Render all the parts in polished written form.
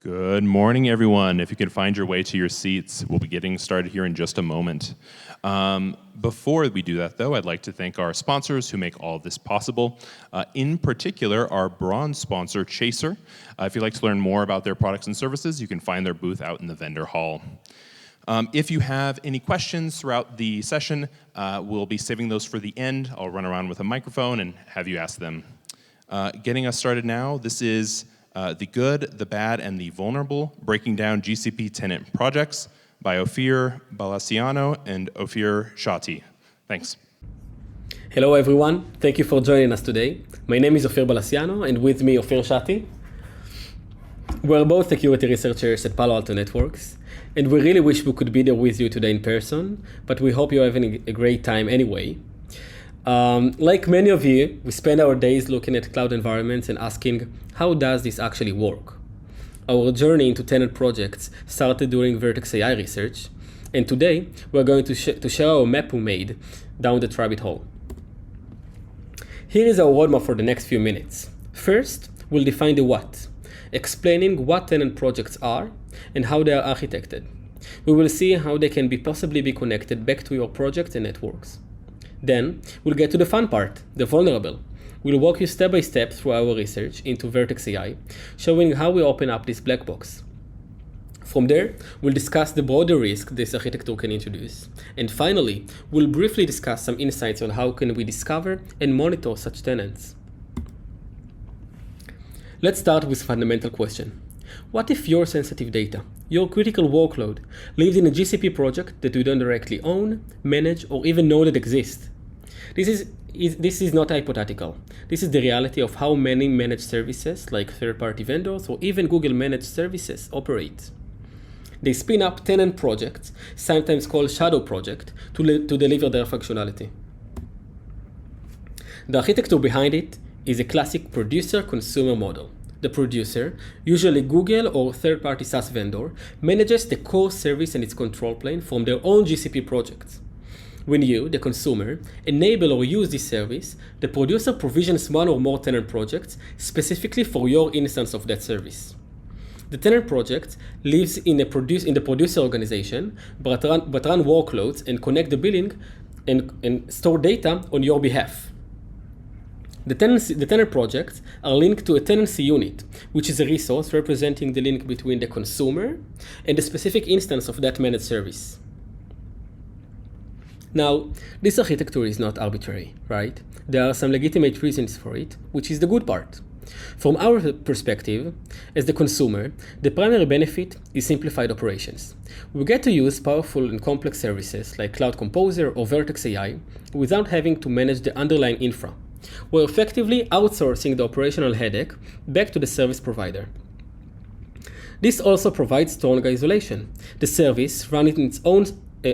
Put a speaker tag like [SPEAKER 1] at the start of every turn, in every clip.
[SPEAKER 1] Good morning, everyone. If you can find your way to your seats, we'll be getting started here in just a moment. Before we do that, though, I'd like to thank our sponsors who make all of this possible. In particular, our bronze sponsor, Chaser. If you'd like to learn more about their products and services, you can find their booth out in the vendor hall. If you have any questions throughout the session, we'll be saving those for the end. I'll run around with a microphone and have you ask them. Getting us started now, this is The Good, the Bad, and the Vulnerable, Breaking Down GCP Tenant Projects by Ofir Balassiano and Ofir Shati. Thanks.
[SPEAKER 2] Hello, everyone. Thank you for joining us today. My name is Ofir Balassiano, and with me, Ofir Shati. We're both security researchers at Palo Alto Networks, and we really wish we could be there with you today in person, but we hope you're having a great time anyway. Like many of you, we spend our days looking at cloud environments and asking, how does this actually work? Our journey into tenant projects started during Vertex AI research, and today we're going to share our map we made down that rabbit hole. Here is our roadmap for the next few minutes. First, we'll define the what, explaining what tenant projects are and how they are architected. We will see how they can possibly be connected back to your projects and networks. Then, we'll get to the fun part, the vulnerable. We'll walk you step by step through our research into Vertex AI, showing how we open up this black box. From there, we'll discuss the broader risk this architecture can introduce. And finally, we'll briefly discuss some insights on how can we discover and monitor such tenants. Let's start with a fundamental question. What if your sensitive data, your critical workload, lives in a GCP project that you don't directly own, manage, or even know that exists? This is not hypothetical. This is the reality of how many managed services, like third-party vendors or even Google Managed Services, operate. They spin up tenant projects, sometimes called shadow projects, to deliver their functionality. The architecture behind it is a classic producer-consumer model. The producer, usually Google or third-party SaaS vendor, manages the core service and its control plane from their own GCP projects. When you, the consumer, enable or use this service, the producer provisions one or more tenant projects specifically for your instance of that service. The tenant project lives in the producer organization, but run workloads and connect the billing and store data on your behalf. The tenant projects are linked to a tenancy unit, which is a resource representing the link between the consumer and the specific instance of that managed service. Now, this architecture is not arbitrary, right? There are some legitimate reasons for it, which is the good part. From our perspective, as the consumer, the primary benefit is simplified operations. We get to use powerful and complex services like Cloud Composer or Vertex AI without having to manage the underlying infra. We're effectively outsourcing the operational headache back to the service provider. This also provides strong isolation. The service runs in its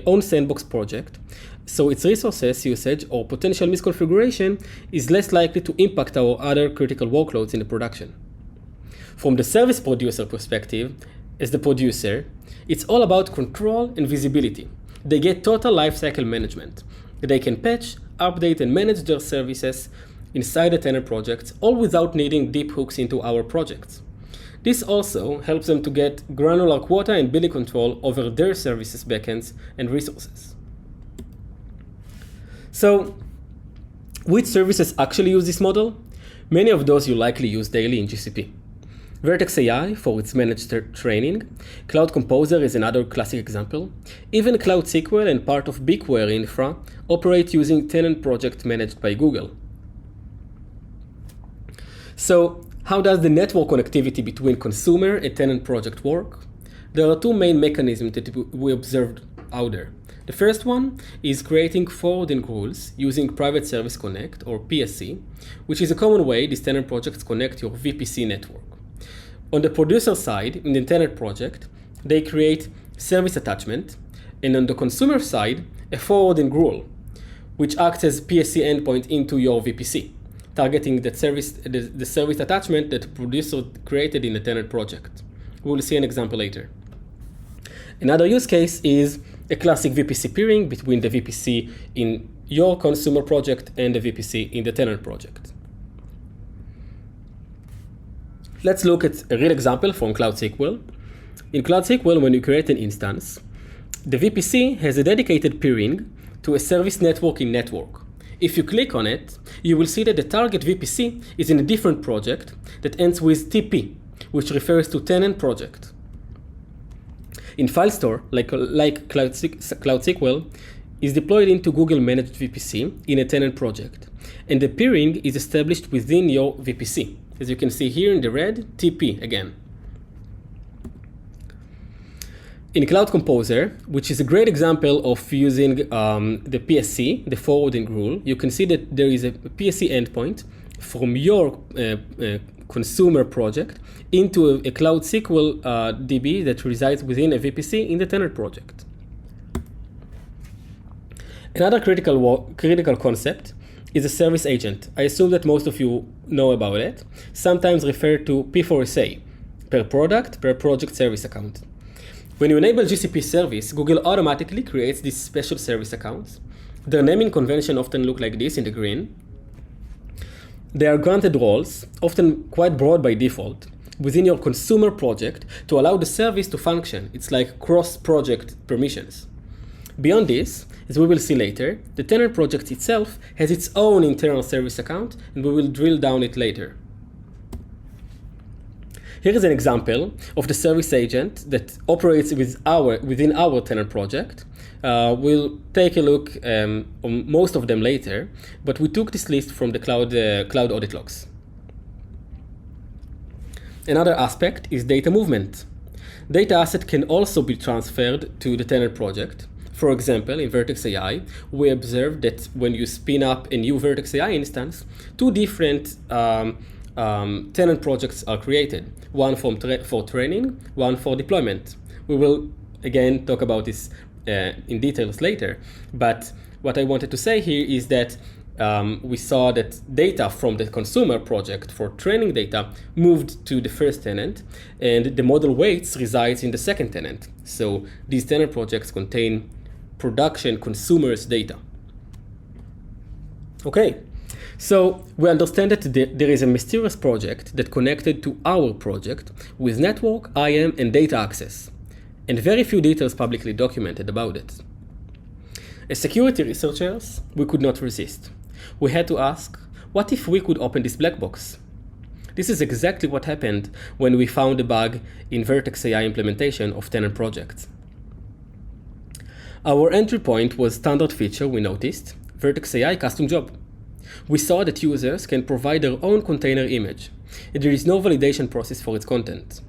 [SPEAKER 2] own sandbox project, so its resources usage or potential misconfiguration is less likely to impact our other critical workloads in the production. From the service producer perspective, as the producer, it's all about control and visibility. They get total lifecycle management. They can patch, update, and manage their services inside the tenant projects, all without needing deep hooks into our projects. This also helps them to get granular quota and billing control over their services backends and resources. So, which services actually use this model? Many of those you likely use daily in GCP. Vertex AI for its managed training. Cloud Composer is another classic example. Even Cloud SQL and part of BigQuery infra operate using tenant project managed by Google. So, how does the network connectivity between consumer and tenant project work? There are two main mechanisms that we observed out there. The first one is creating forwarding rules using Private Service Connect or PSC, which is a common way these tenant projects connect your VPC network. On the producer side, in the tenant project, they create service attachment, and on the consumer side, a forwarding rule, which acts as PSC endpoint into your VPC, targeting the service attachment that the producer created in the tenant project. We'll see an example later. Another use case is a classic VPC peering between the VPC in your consumer project and the VPC in the tenant project. Let's look at a real example from Cloud SQL. In Cloud SQL, when you create an instance, the VPC has a dedicated peering to a service networking network. If you click on it, you will see that the target VPC is in a different project that ends with TP, which refers to Tenant project. In file store, like Cloud SQL, is deployed into Google Managed VPC in a Tenant project, and the peering is established within your VPC. As you can see here in the red, TP again. In Cloud Composer, which is a great example of using the PSC, the forwarding rule, you can see that there is a PSC endpoint from your consumer project into a Cloud SQL DB that resides within a VPC in the Tenant project. Another critical concept is a service agent. I assume that most of you know about it, sometimes referred to P4SA, per product, per project service account. When you enable GCP service, Google automatically creates these special service accounts. Their naming convention often look like this in the green. They are granted roles, often quite broad by default, within your consumer project to allow the service to function. It's like cross-project permissions. Beyond this, as we will see later, the Tenant project itself has its own internal service account, and we will drill down it later. Here is an example of the service agent that operates within our Tenant project. We'll take a look on most of them later, but we took this list from the cloud audit logs. Another aspect is data movement. Data asset can also be transferred to the Tenant project. For example, in Vertex AI, we observed that when you spin up a new Vertex AI instance, two different Tenant projects are created, one for training, one for deployment. We will again talk about this in details later, but what I wanted to say here is that we saw that data from the consumer project for training data moved to the first tenant, and the model weights resides in the second tenant. So these Tenant projects contain production consumers data. Okay. So we understand that there is a mysterious project that connected to our project with network, IAM, and data access, and very few details publicly documented about it. As security researchers, we could not resist. We had to ask, what if we could open this black box? This is exactly what happened when we found a bug in Vertex AI implementation of Tenant projects. Our entry point was standard feature we noticed, Vertex AI custom job. We saw that users can provide their own container image, and there is no validation process for its content.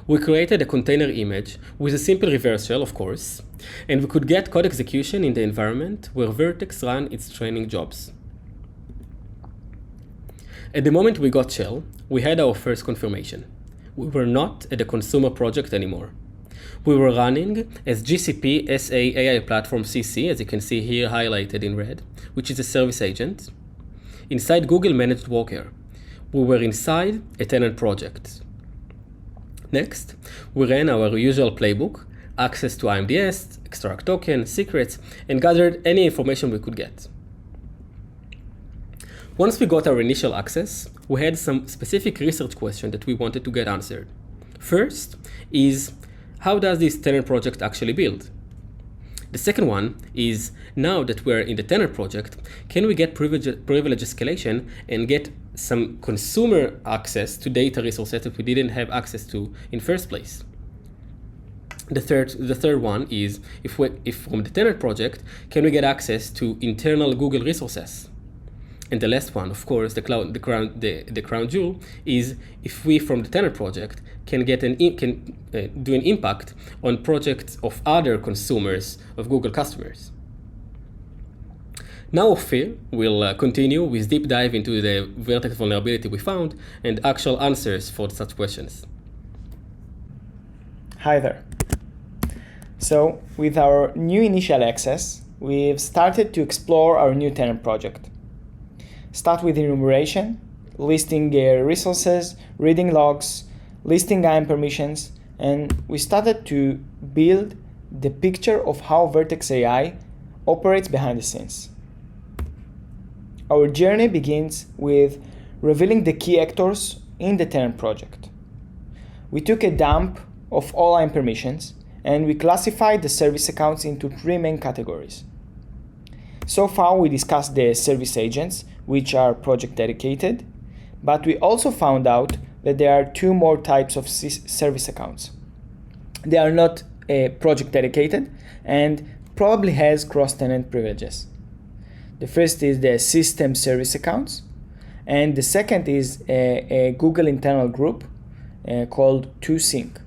[SPEAKER 2] We created a container image with a simple reverse shell, of course, and we could get code execution in the environment where Vertex ran its training jobs. At the moment we got shell, we had our first confirmation. We were not at a consumer project anymore. We were running as GCP SA AI Platform CC, as you can see here highlighted in red, which is a service agent, inside Google Managed Worker. We were inside a Tenant project. Next, we ran our usual playbook, access to IMDS, extract token, secrets, and gathered any information we could get. Once we got our initial access, we had some specific research questions that we wanted to get answered. First is, how does this Tenant project actually build? The second one is, now that we're in the Tenant project, can we get privilege escalation and get some consumer access to data resources that we didn't have access to in first place? The third one is, if from the Tenant project, can we get access to internal Google resources? And the last one, of course, the crown jewel, is if we from the Tenant project can do an impact on projects of other consumers of Google customers. Now Ofir will continue with deep dive into the Vertex vulnerability we found and actual answers for such questions.
[SPEAKER 3] Hi there. So with our new initial access, we've started to explore our new Tenant project. Start with enumeration, listing resources, reading logs, listing IAM permissions, and we started to build the picture of how Vertex AI operates behind the scenes. Our journey begins with revealing the key actors in the tenant project. We took a dump of all IAM permissions and we classified the service accounts into 3 main categories. So far we discussed the service agents, which are project dedicated, but we also found out that there are 2 more types of service accounts. They are not project dedicated and probably has cross-tenant privileges. The first is the system service accounts, and the second is a Google internal group called 2Sync.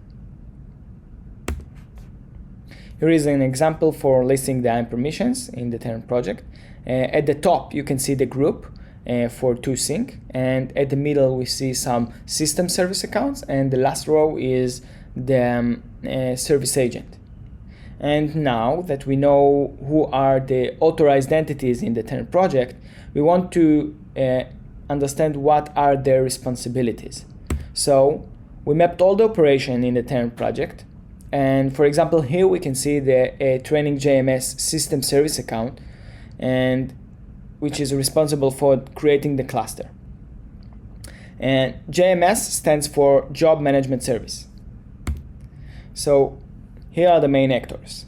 [SPEAKER 3] Here is an example for listing the IAM permissions in the tenant project. At the top, you can see the group for 2Sync, and at the middle, we see some system service accounts, and the last row is the service agent. And now that we know who are the authorized entities in the tenant project, we want to understand what are their responsibilities. So we mapped all the operation in the tenant project. And for example, here we can see the training JMS system service account, and which is responsible for creating the cluster. And JMS stands for Job Management Service. So here are the main actors.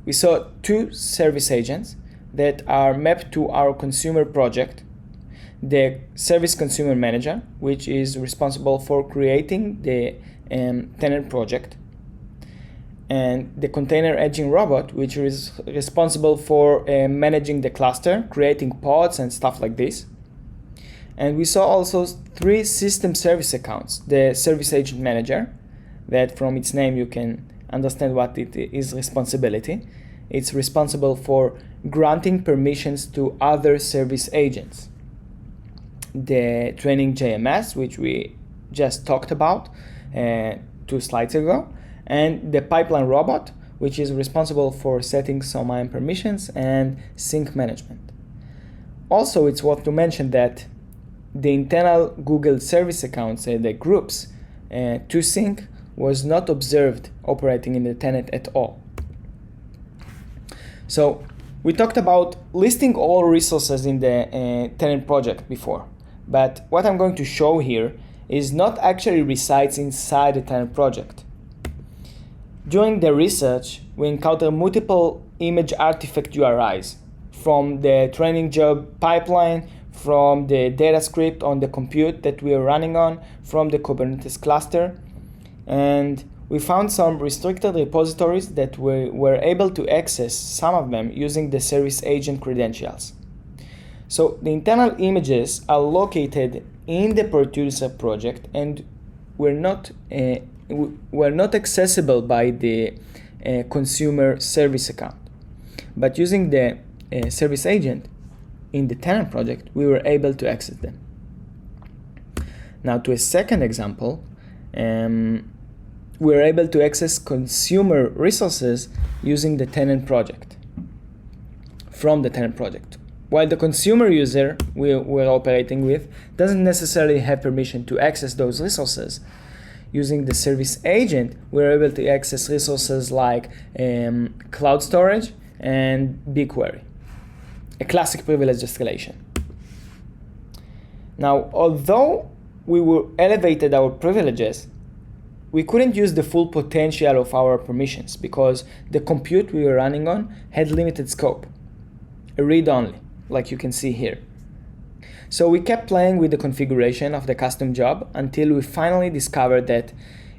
[SPEAKER 3] We saw 2 service agents that are mapped to our consumer project. The service consumer manager, which is responsible for creating the tenant project, and the container edging robot, which is responsible for managing the cluster, creating pods and stuff like this. And we saw also 3 system service accounts. The service agent manager, that from its name you can understand what it is responsibility. It's responsible for granting permissions to other service agents. The training JMS, which we just talked about 2 slides ago, and the pipeline robot, which is responsible for setting some IAM permissions and sync management. Also, it's worth to mention that the internal Google service accounts, the groups, 2Sync, was not observed operating in the tenant at all. So we talked about listing all resources in the tenant project before, but what I'm going to show here is not actually resides inside the tenant project. During the research, we encountered multiple image artifact URIs from the training job pipeline, from the data script on the compute that we are running on, from the Kubernetes cluster, and we found some restricted repositories that we were able to access some of them using the service agent credentials. So the internal images are located in the producer project and were not accessible by the consumer service account. But using the service agent in the tenant project, we were able to access them. Now to a second example, we were able to access consumer resources using the tenant project, from the tenant project. While the consumer user we're operating with doesn't necessarily have permission to access those resources, using the service agent, we're able to access resources like cloud storage and BigQuery, a classic privilege escalation. Now, although we elevated our privileges, we couldn't use the full potential of our permissions because the compute we were running on had limited scope, a read-only, like you can see here. So we kept playing with the configuration of the custom job until we finally discovered that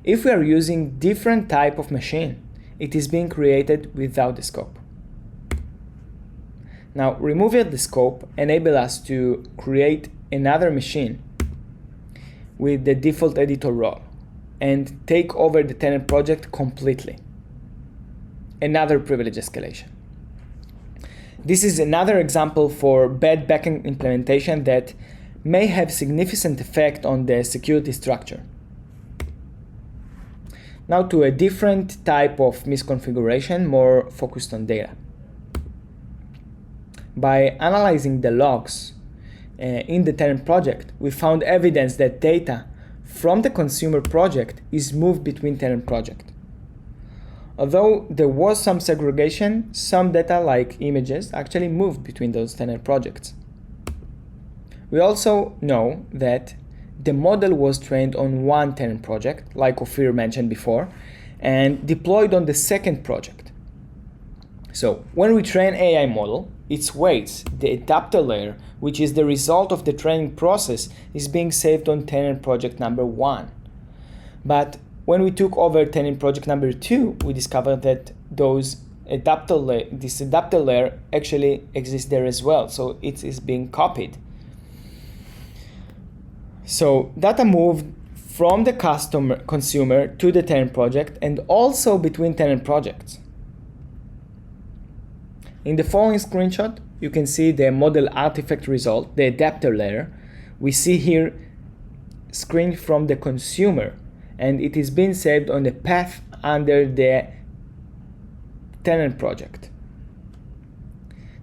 [SPEAKER 3] if we are using different type of machine, it is being created without the scope. Now, removing the scope enables us to create another machine with the default editor role and take over the tenant project completely. Another privilege escalation. This is another example for bad backend implementation that may have significant effect on the security structure. Now to a different type of misconfiguration, more focused on data. By analyzing the logs in the tenant project, we found evidence that data from the consumer project is moved between tenant projects. Although there was some segregation, some data like images actually moved between those tenant projects. We also know that the model was trained on one tenant project, like Ofir mentioned before, and deployed on the second project. So when we train AI model, its weights, the adapter layer, which is the result of the training process, is being saved on tenant project number 1. But when we took over tenant project number 2, we discovered that this adapter layer actually exists there as well. So it is being copied. So data moved from the consumer to the tenant project and also between tenant projects. In the following screenshot, you can see the model artifact result, the adapter layer. We see here screen from the consumer, and it is being saved on the path under the tenant project.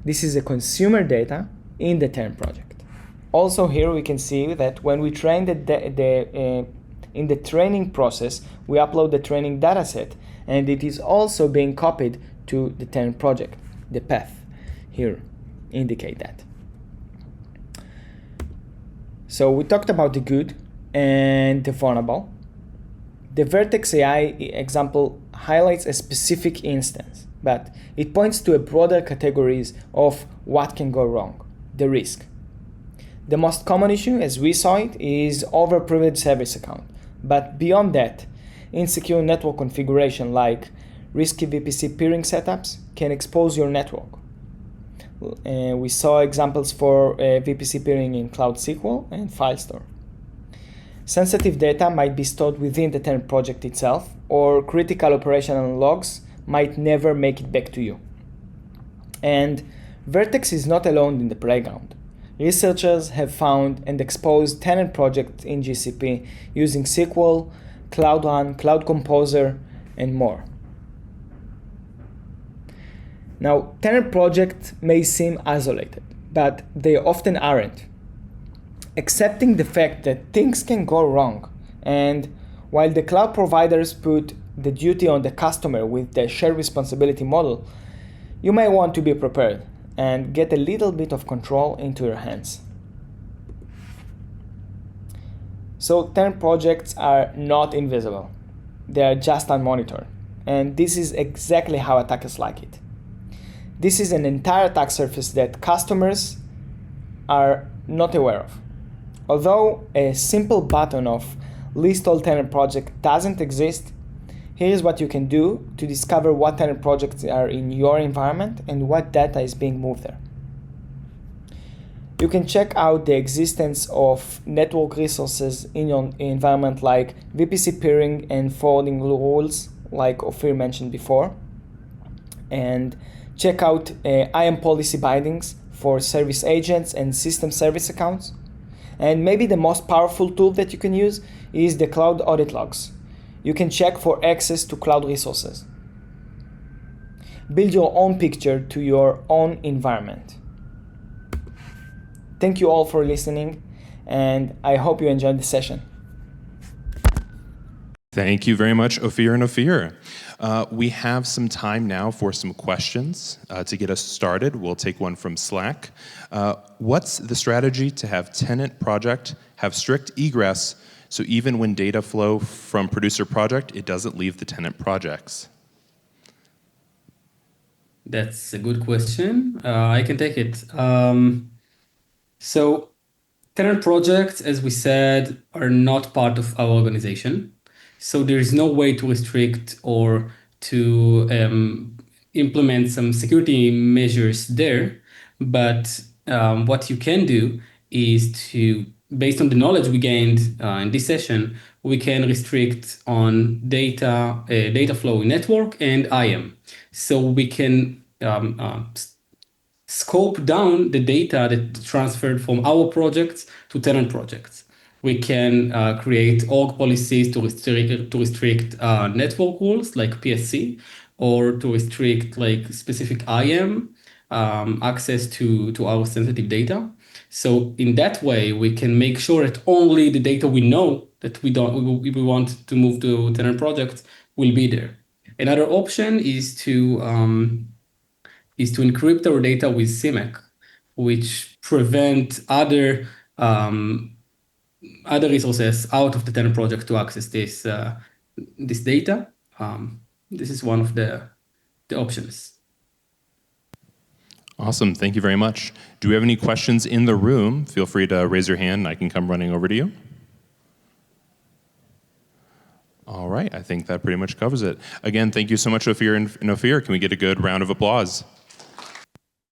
[SPEAKER 3] This is the consumer data in the tenant project. Also here we can see that when we train in the training process, we upload the training dataset, and it is also being copied to the tenant project. The path here indicate that. So we talked about the good and the vulnerable. The Vertex AI example highlights a specific instance, but it points to a broader categories of what can go wrong, the risk. The most common issue, as we saw it, is over-privileged service account. But beyond that, insecure network configuration like risky VPC peering setups can expose your network. We saw examples for VPC peering in Cloud SQL and FileStore. Sensitive data might be stored within the tenant project itself, or critical operational logs might never make it back to you. And Vertex is not alone in the playground. Researchers have found and exposed tenant projects in GCP using SQL, Cloud Run, Cloud Composer, and more. Now, tenant projects may seem isolated, but they often aren't. Accepting the fact that things can go wrong, and while the cloud providers put the duty on the customer with the shared responsibility model, you may want to be prepared and get a little bit of control into your hands. So tenant projects are not invisible. They are just unmonitored. And this is exactly how attackers like it. This is an entire attack surface that customers are not aware of. Although a simple button of list all tenant projects doesn't exist, here's what you can do to discover what tenant projects are in your environment and what data is being moved there. You can check out the existence of network resources in your environment like VPC peering and forwarding rules like Ofir mentioned before. And check out IAM policy bindings for service agents and system service accounts. And maybe the most powerful tool that you can use is the cloud audit logs. You can check for access to cloud resources. Build your own picture to your own environment. Thank you all for listening, and I hope you enjoyed the session.
[SPEAKER 1] Thank you very much, Ofir and Ofir. We have some time now for some questions. To get us started, we'll take one from Slack. What's the strategy to have tenant project have strict egress so even when data flow from producer project, it doesn't leave the tenant projects?
[SPEAKER 2] That's a good question. I can take it. So tenant projects, as we said, are not part of our organization. So there is no way to restrict or to implement some security measures there. But what you can do is to, based on the knowledge we gained in this session, we can restrict on data flow in network and IAM. So we can scope down the data that transferred from our projects to tenant projects. We can create org policies to restrict network rules like PSC, or to restrict like specific IAM access to our sensitive data. So in that way, we can make sure that only the data we know that we want to move to tenant projects will be there. Another option is to encrypt our data with CMAC, which prevent other other resources out of the tenant project to access this data. This is one of the options.
[SPEAKER 1] Awesome, thank you very much. Do we have any questions in the room? Feel free to raise your hand and I can come running over to you. All right, I think that pretty much covers it. Again, thank you so much, Ofir and Ofir. Can we get a good round of applause?